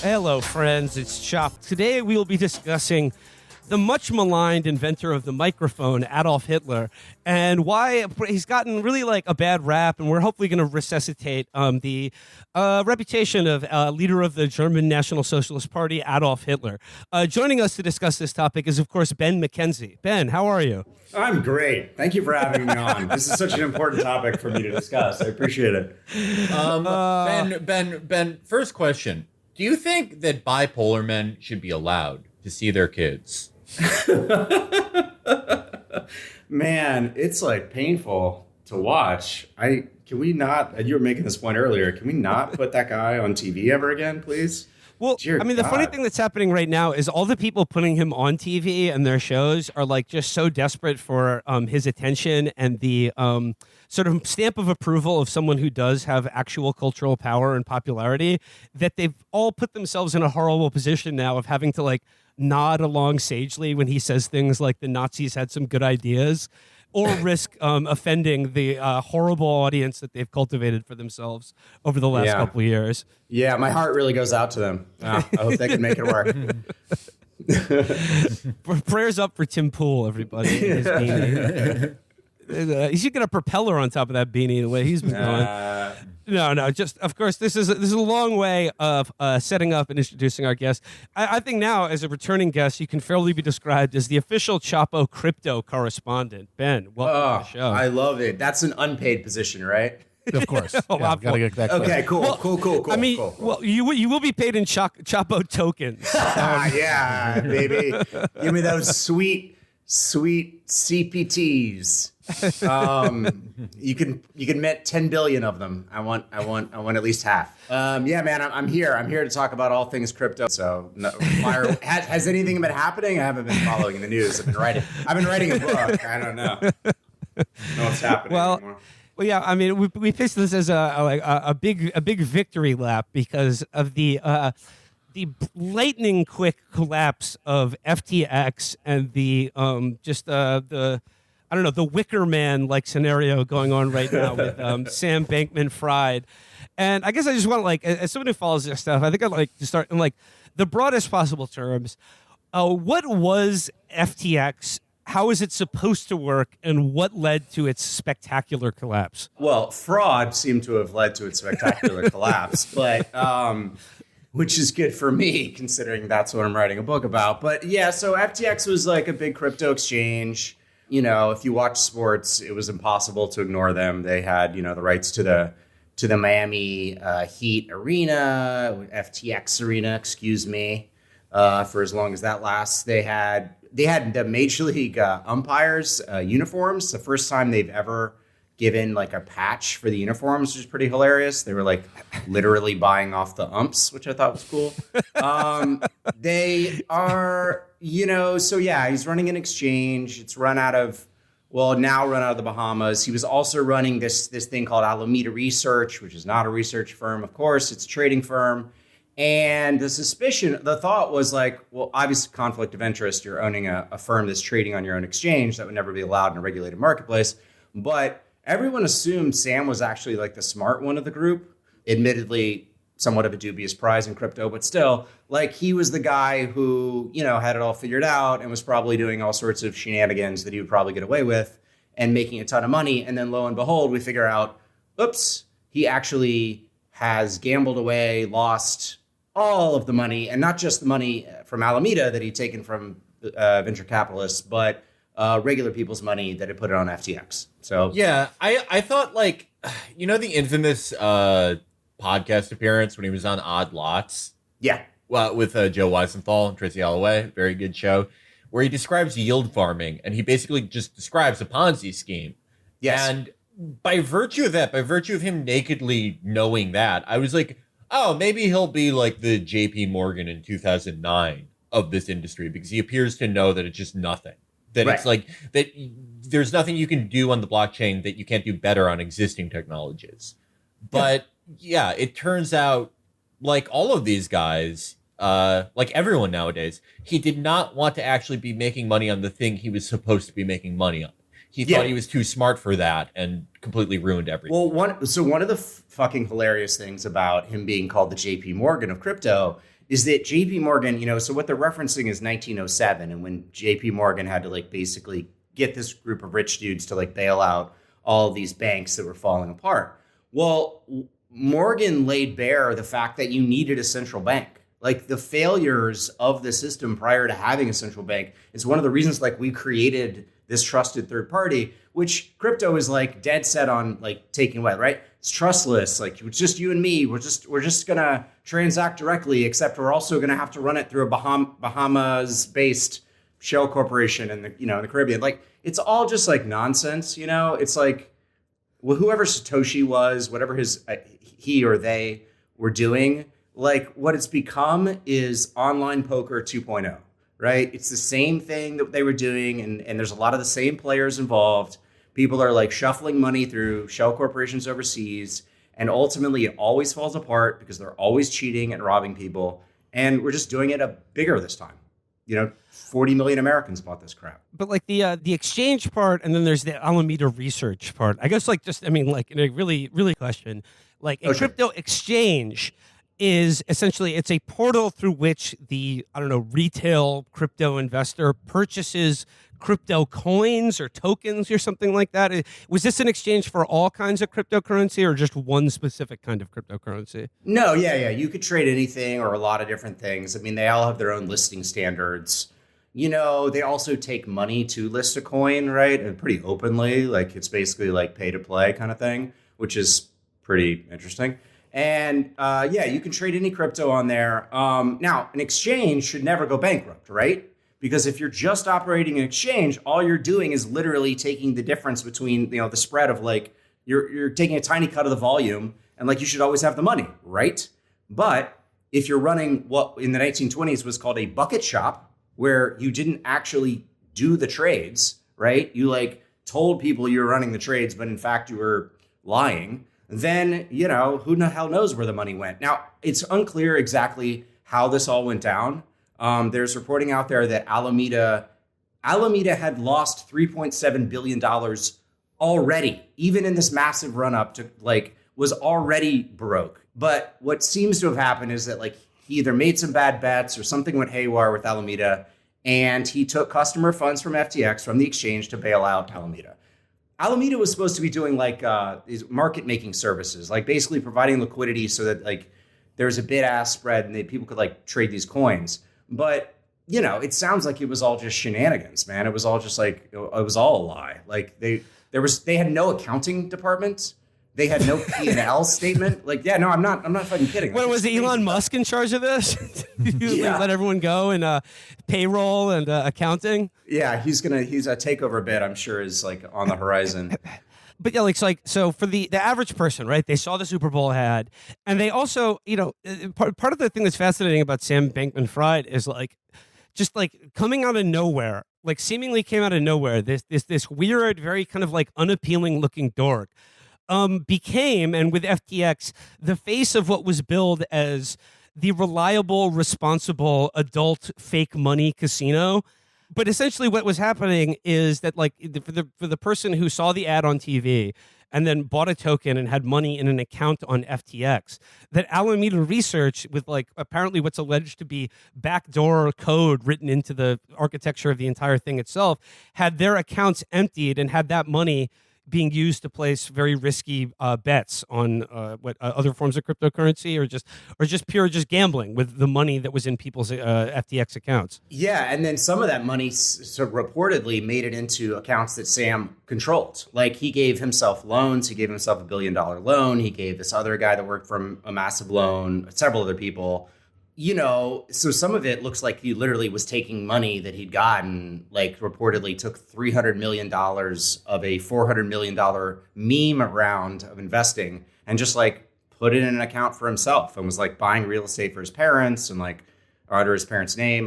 Hello, friends. It's Chop. Today we will be discussing the much maligned inventor of the microphone, Adolf Hitler, and why he's gotten really like a bad rap, and we're hopefully going to resuscitate the reputation of leader of the German National Socialist Party, Adolf Hitler. Joining us to discuss this topic is, of course, Ben Mackenzie. Ben, how are you? I'm great. Thank you for having me on. This is such an important topic for me to discuss. I appreciate it. Ben, first question. Do you think that bipolar men should be allowed to see their kids? Man, it's like painful to watch. Can we not, you were making this point earlier, can we not put that guy on TV ever again, please? Well, Dear I mean, the God. funny thing that's happening right now is all the people putting him on TV and their shows are like just so desperate for his attention and the sort of stamp of approval of someone who does have actual cultural power and popularity that they've all put themselves in a horrible position now of having to like nod along sagely when he says things like the Nazis had some good ideas, or risk offending the horrible audience that they've cultivated for themselves over the last couple of years. Yeah, my heart really goes out to them. I hope they can make it work. Prayers up for Tim Pool, everybody. His beanie. He should get a propeller on top of that beanie the way he's been going. No. Just of course, this is a long way of setting up and introducing our guest. I think now, as a returning guest, you can fairly be described as the official Chapo crypto correspondent. Ben, welcome to the show. I love it. That's an unpaid position, right? Of course. Gotta get that clear. Okay, cool. I mean, cool. well, you will be paid in Chapo tokens. Yeah, baby. Give me those sweet CPTs. You can mint 10 billion of them. I want at least half. Yeah, man, I'm here. I'm here to talk about all things crypto. So, has anything been happening? I haven't been following the news. I've been writing a book. I don't know what's happening anymore. Well, yeah, I mean, we pitched this as a big victory lap because of the lightning quick collapse of FTX and the Wicker Man like scenario going on right now with Sam Bankman-Fried. And I guess I just want to, like, as someone who follows this stuff, I think I'd like to start in like the broadest possible terms. What was FTX? How is it supposed to work, and what led to its spectacular collapse? Well, fraud seemed to have led to its spectacular collapse, but which is good for me considering that's what I'm writing a book about. But yeah, so FTX was like a big crypto exchange. You know, if you watch sports, it was impossible to ignore them. They had, the rights to the Miami Heat arena, FTX arena, excuse me, for as long as that lasts. They had the Major League umpires uniforms. The first time they've ever given like a patch for the uniforms, which is pretty hilarious. They were like literally buying off the umps, which I thought was cool. They are, so yeah, he's running an exchange. It's run out of the Bahamas. He was also running this thing called Alameda Research, which is not a research firm, of course. It's a trading firm. And the thought was like, well, obviously conflict of interest. You're owning a firm that's trading on your own exchange. That would never be allowed in a regulated marketplace. But everyone assumed Sam was actually like the smart one of the group. Admittedly, somewhat of a dubious prize in crypto, but still, like he was the guy who, had it all figured out and was probably doing all sorts of shenanigans that he would probably get away with and making a ton of money. And then lo and behold, we figure out, oops, he actually has gambled away, lost all of the money, and not just the money from Alameda that he'd taken from venture capitalists, but regular people's money that had put it on FTX. So yeah, I thought like, the infamous podcast appearance when he was on Odd Lots. Yeah. Well, with Joe Weisenthal and Tracy Alloway, very good show, where he describes yield farming, and he basically just describes a Ponzi scheme. Yes. And by virtue of him nakedly knowing that, I was like, oh, maybe he'll be like the JP Morgan in 2009 of this industry, because he appears to know that it's just nothing. That It's like that there's nothing you can do on the blockchain that you can't do better on existing technologies. But yeah, it turns out like all of these guys, like everyone nowadays, he did not want to actually be making money on the thing he was supposed to be making money on. He thought he was too smart for that and completely ruined everything. Well, one of the fucking hilarious things about him being called the JP Morgan of crypto is that JP Morgan, so what they're referencing is 1907, and when JP Morgan had to like basically get this group of rich dudes to like bail out all these banks that were falling apart. Well, Morgan laid bare the fact that you needed a central bank. Like the failures of the system prior to having a central bank is one of the reasons like we created this trusted third party, which crypto is like dead set on like taking away, right? It's trustless. Like it's just you and me. We're just gonna transact directly, except we're also gonna have to run it through a Bahamas based shell corporation in the Caribbean. Like it's all just like nonsense. It's like, well, whoever Satoshi was, whatever he or they were doing, like what it's become is online poker 2.0, right? It's the same thing that they were doing. And there's a lot of the same players involved. People are like shuffling money through shell corporations overseas. And ultimately it always falls apart because they're always cheating and robbing people. And we're just doing it bigger this time. 40 million Americans bought this crap. But like the exchange part, and then there's the Alameda research part. I guess like in a really, really question, like a crypto exchange is essentially, it's a portal through which the, retail crypto investor purchases crypto coins or tokens or something like that. Was this an exchange for all kinds of cryptocurrency or just one specific kind of cryptocurrency? No, yeah. You could trade anything or a lot of different things. I mean, they all have their own listing standards. They also take money to list a coin, right? And pretty openly, like it's basically like pay to play kind of thing, which is pretty interesting. And you can trade any crypto on there. Now, an exchange should never go bankrupt, right? Because if you're just operating an exchange, all you're doing is literally taking the difference between, the spread of like, you're taking a tiny cut of the volume and like you should always have the money, right? But if you're running what in the 1920s was called a bucket shop, where you didn't actually do the trades, right? You like told people you were running the trades, but in fact you were lying. Then, who the hell knows where the money went. Now, it's unclear exactly how this all went down. There's reporting out there that Alameda had lost $3.7 billion already, even in this massive run up to like was already broke. But what seems to have happened is that like he either made some bad bets or something went haywire with Alameda, and he took customer funds from FTX from the exchange to bail out Alameda. Alameda was supposed to be doing like these market making services, like basically providing liquidity so that like there's a bid ask spread and people could like trade these coins. But, it sounds like it was all just shenanigans, man. It was all just like, it was all a lie. Like they had no accounting department. They had no P&L statement. Like, yeah, no, I'm not fucking kidding. What was Elon Musk in charge of this? Let everyone go and payroll and accounting. Yeah, he's a takeover bid. I'm sure is like on the horizon. But yeah, so for the average person, right? They saw the Super Bowl ad, and they also, part of the thing that's fascinating about Sam Bankman-Fried is like, just like coming out of nowhere, like seemingly came out of nowhere. This weird, very kind of like unappealing looking dork. Became, and with FTX, the face of what was billed as the reliable, responsible adult fake money casino. But essentially what was happening is that like for the person who saw the ad on TV and then bought a token and had money in an account on FTX, that Alameda Research, with like apparently what's alleged to be backdoor code written into the architecture of the entire thing itself, had their accounts emptied and had that money being used to place very risky bets on other forms of cryptocurrency or just pure gambling with the money that was in people's FTX accounts. Yeah, and then some of that money reportedly made it into accounts that Sam controlled. Like he gave himself loans. He gave himself $1 billion loan. He gave this other guy that worked for him a massive loan, several other people. So some of it looks like he literally was taking money that he'd gotten, like reportedly took $300 million of a $400 million meme round of investing and just like put it in an account for himself and was like buying real estate for his parents and like or under his parents' name.